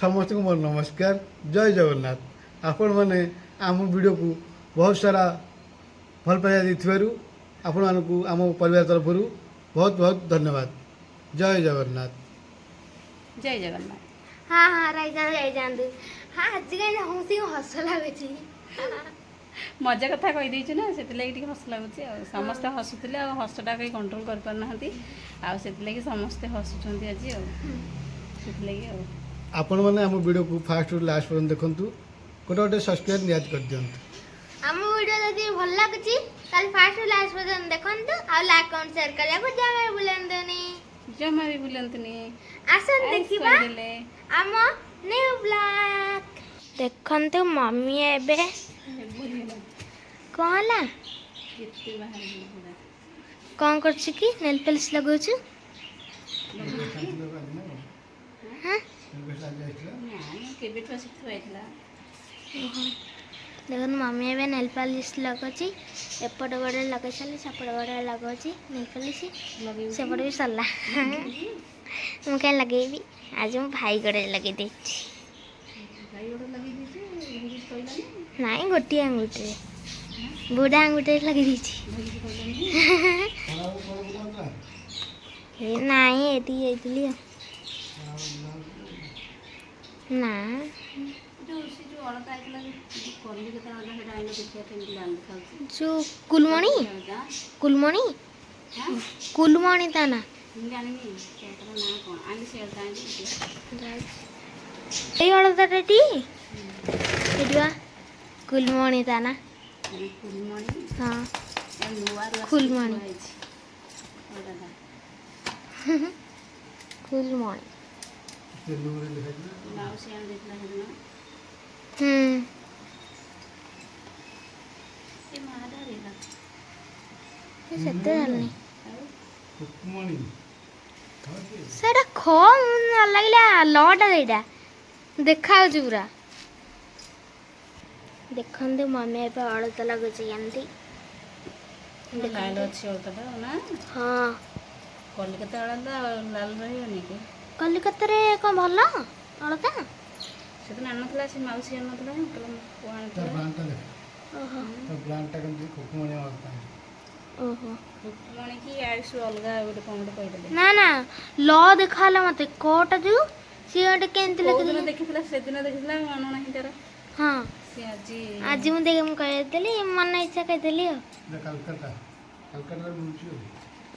समस्त को मोर नमस्कार। जय जगन्नाथ। आपण मैंने आम वीडियो को बहुत सारा भल पाइबा देथिबारु आपण मानकु आम परिवार तरफ बहुत बहुत धन्यवाद। जय जगन्नाथ। जय जगन्नाथ। हाँ हाँ रही जातु। हाँ आज कहीं हसी हस लगुच मजा कथा कही देछु ना से हस लगुच समस्ते हसुले हसटा कहीं कंट्रोल कर पारना से समस्ते हसुँच आज आपण मैंने आम वीडियो को फास्ट रु लास्ट पर्यंत देखु गोटे गोटे सब्सक्राइब नियाद कर दियंतु। आम वीडियो जदि भल लगुची ताले फास्ट लास्ट पर्यंत देखंतु आ लाइक कमेंट शेयर करिया को जमा भी बुलंतनी आसन देखिबा आम न्यू ब्लॉग देखंतु मम्मी एबे कहला कौन करछ की नेल पॉलिश लगाउछु। हां देखो मम्मी एबे नेल पॉलिश लगाउछि एपट गोड़े लगे साली सेपट गोड़े लगाउछि नेल पॉलिश सेपट भी सरला मु के लगेबी आज मु भाई गोड़े लगे देछि नहीं गोटी आंगुटे बुढ़ा आंगुटे लगे देछि नहीं एटी जाइतली ना जो कुलमणि कुलमणि कुलमणि ता ना এই হলদাটা টি এডিবা কুলমণি তা না হ্যাঁ কুলমণি কুলমণি ସେତେ ଜାଣିନି ସେଇଟା ଖ ଲାଗିଲା ଲଟା ସେଇଟା ଦେଖାଯାଉଛି ପୁରା ଦେଖନ୍ତୁ ମମି ଏବେ ଅଳତା ଲାଗୁଛି ଏମିତି ହଁ କଲିକତାରେ କ'ଣ ଭଲ ଅଳତା ସେଦିନ ଆଣିନଥିଲା ସେ ମାଉସୀ ଆଣିନଥିଲା ନା ନା ଲ ଦେଖାହେଲା ମତେ କଟା ଯୋଉ ସିଏ ଗୋଟେ କେମିତି ଦେଖିଥିଲା ସେଦିନ ଦେଖିଥିଲା ମନ ନାହିଁ ତାର ହଁ ସେ ଆଜି ମୁଁ ମୁଁ କହିଦେଲି ମନ ଇଚ୍ଛା କହିଦେଲି ଆଉ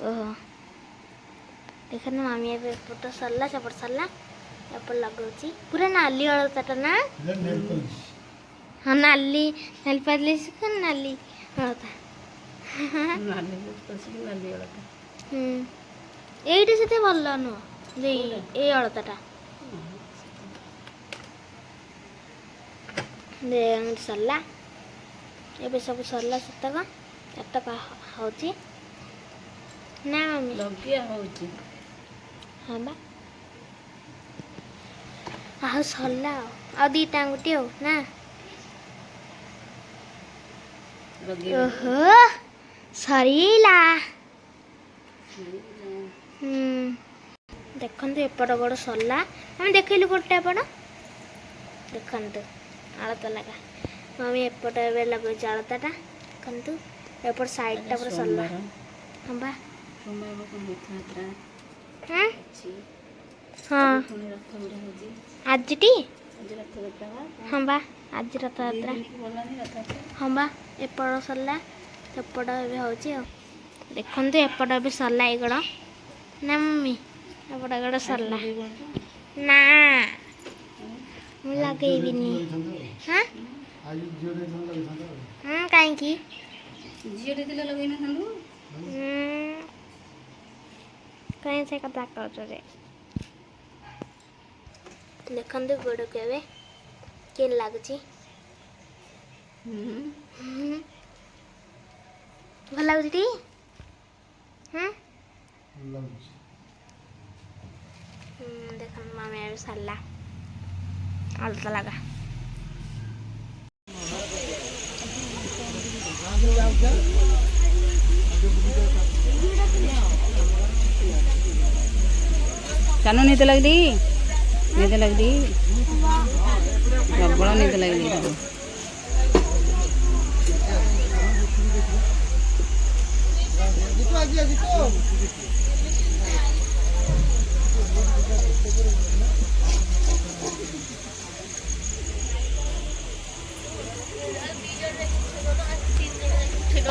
ଓହୋ ଦେଖନ୍ତୁ ମାମି ଏବେ ଏପଟ ସରିଲା ସେପଟ ସରିଲା ଏପଟ ଲଗାଉଛି ପୁରା ନାଲି ଅଳତାଟା ନା ହଁ ନାଲି ନେଲ୍ ପଲିଶ ନାଲି ଅଳତା ଏଇଟା ସେତେ ଭଲ ନୁହଁ ଏଇ ଅଳତାଟା ସରିଲା ଏବେ ସବୁ ସରିଲା ସେତକ ହଉଛି ନା ମମି ଲଗିଆ ହଉଛି ହଁ ବା ଆଉ ସରିଲା ଆଉ ଦିଟା ଆଙ୍ଗୁଠି ଆଉ ନା ଓହୋ ସରିଲା ଦେଖନ୍ତୁ ଏପଟ ଗୋଡ଼ ସରିଲା ଆମେ ଦେଖିଲୁ ଗୋଟେ ଏପଟ ଦେଖନ୍ତୁ ଆଳତା ଲଗା ମମି ଏପଟ ଏବେ ଲଗାଉଛି ଆଳତାଟା ଦେଖନ୍ତୁ ଏପଟ ସାଇଡ଼ଟା ପୁରା ସରିଲା ହଁ ବା ହଁ ଆଜିଟି ହଁ ବା ଆଜି ରଥଯାତ୍ରା ହଁ ବା ଏପଟ ସରିଲା ସେପଟ ଏବେ ହେଉଛି ଆଉ ଦେଖନ୍ତୁ ଏପଟ ଏବେ ସରିଲା ଏଇ ଗୋଡ଼ ନା ମମି ଏପଟ ଗୋଡ଼ ସରିଲା ନା ମୁଁ ଲଗେଇବିନି ହଁ କାହିଁକି କାହିଁ ସେ କଥା କହୁଛ ଯେ ଦେଖନ୍ତୁ ଗୋଡ଼କୁ ଏବେ କେମିତି ଲାଗୁଛି ଭଲ ଲାଗୁଛି ଟି ଦେଖନ୍ତୁ ମାମି ଏବେ ସାରିଲା ଅଳତା ଲଗା चानू नहीं तो लगली ନିଦ ଲାଗିଲି ପ୍ରବଳ ନିଦ ଲାଗିଲି ତାକୁ।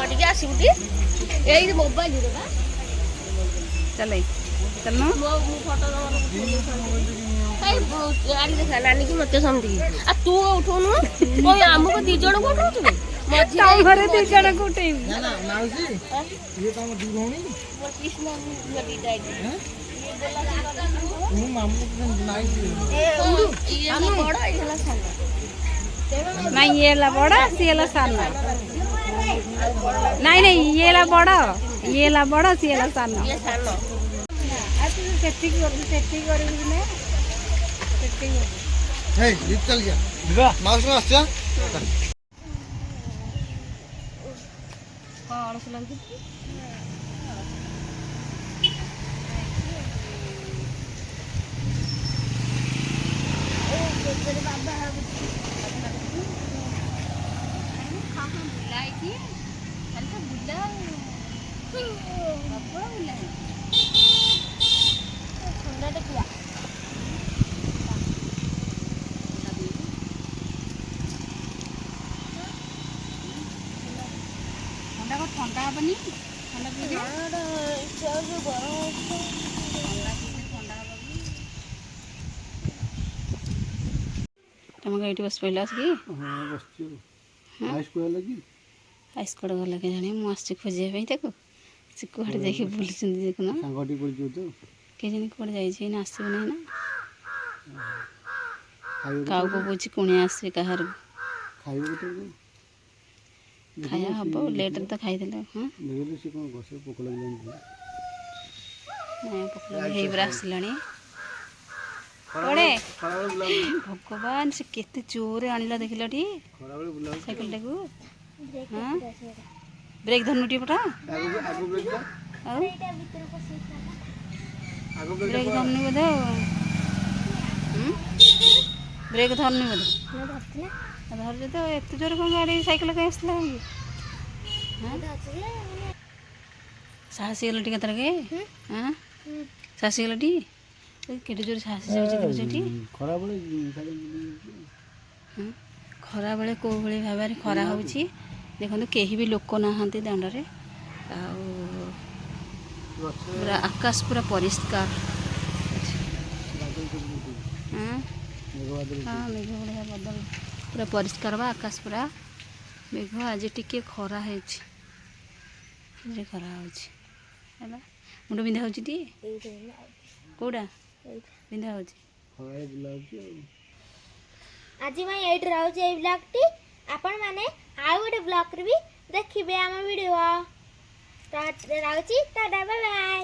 ଟିକେ ଆସିବୁ ଟି ଏଇ ମୋବାଇଲ ଚାଲ ଚାଲ ଗାଡ଼ି ଦେଖା ନାନୀ କି ମତେ ସମତିକି ଆଉ ତୁ ଉଠଉନୁ କଣ ଆମକୁ 2 ଜଣକୁ ଉଠଉଛୁ ଘରେ 2 ଜଣକୁ ଉଠେଇବି। ନାଇଁ ଇଏ ହେଲା ବଡ଼ ସିଏ ହେଲା ସାନ। ନାଇଁ ନାଇଁ ଇଏ ହେଲା ବଡ଼ ସିଏ ହେଲା ସାନ। ସେଠିକି କରିବୁ ନା ମାଉସୀ ଆସିଛ କଣ ଅଳସ ଲାଗୁଛି? ଥଣ୍ଡା ହବନି ଥଣ୍ଡା ପିଇଲେ ତମକୁ ଏଇଠି ବସି ପଡ଼ିଲା ଆସିକି ଆଇସ୍ କୁଆଡ଼େ ଗଲା କେଜାଣି? ମୁଁ ଆସିଛି ଖୋଜିବା ପାଇଁ ତାକୁ। ସେ କୁଆଡ଼େ ଯାଇକି ବୁଲିଛନ୍ତି ଦେଖୁନ କେଜାଣି କୁଆଡ଼େ ଯାଇଛି ନା ଆସିବ ନାହିଁ ନା କାଉ କହୁଛି କୁଣିଆ ଆସିବେ କାହାର ଖାଇବା ହବ ଲେଟ୍ରେ ତ ଖାଇଦେଲେ। ହଁ ନାଇଁ ପୋକ ହେଇପରେ ଆସିଲାଣି। ଭଗବାନ ସେ କେତେ ଜୋରରେ ଆଣିଲା ଦେଖିଲଟି ସାଇକେଲଟାକୁ। ହଁ ବ୍ରେକ୍ ଧରୁନୁ ଟିକେ ପଟା ଆଉ ବ୍ରେକ୍ ଧରୁନି ବୋଧେ ବ୍ରେକ୍ ଧରୁନି ବୋଧେ ଧରୁଛି ତ ଏତେ ଜୋରରେ କ'ଣ ଗାଡ଼ି ସାଇକେଲ କାହିଁ ଆସିଥିଲା ସାହସୀ ଗଲା ଟିକେ କେତେବେଳେ ହଁ ସାହସୀ ଗଲାଟି କେତେ ଜୋରରେ ସାହସୀ ଯାଉଛି ଦେଖୁଛଟି। ଖରାବେଳେ କେଉଁ ଭଳି ଭାବରେ ଖରା ହେଉଛି ଦେଖନ୍ତୁ କେହି ବି ଲୋକ ନାହାନ୍ତି ଦାଣ୍ଡରେ ଆଉ ପୁରା ଆକାଶ ପୁରା ପରିଷ୍କାର ହଁ ମେଘ ଭଳିଆ ବଦଳ ପୁରା ପରିଷ୍କାର ବା ଆକାଶ ପୁରା ମେଘ। ଆଜି ଟିକେ ଖରା ହେଇଛି ଖରା ହେଉଛି ହେଲା ମୁଣ୍ଡ ବିନ୍ଧା ହେଉଛି ଟି କେଉଁଟା ବିନ୍ଧା ହେଉଛି ଆଜି ପାଇଁ ଏଇଠି ରହୁଛି ଏଇ ବ୍ଲଗ୍ଟି। ଆପଣମାନେ ଆଉ ଗୋଟେ ବ୍ଲଗ୍ରେ ବି ଦେଖିବେ ଆମ ଭିଡ଼ିଓ। ରହୁଛି ଟାଟା ବାଏ ବାଏ।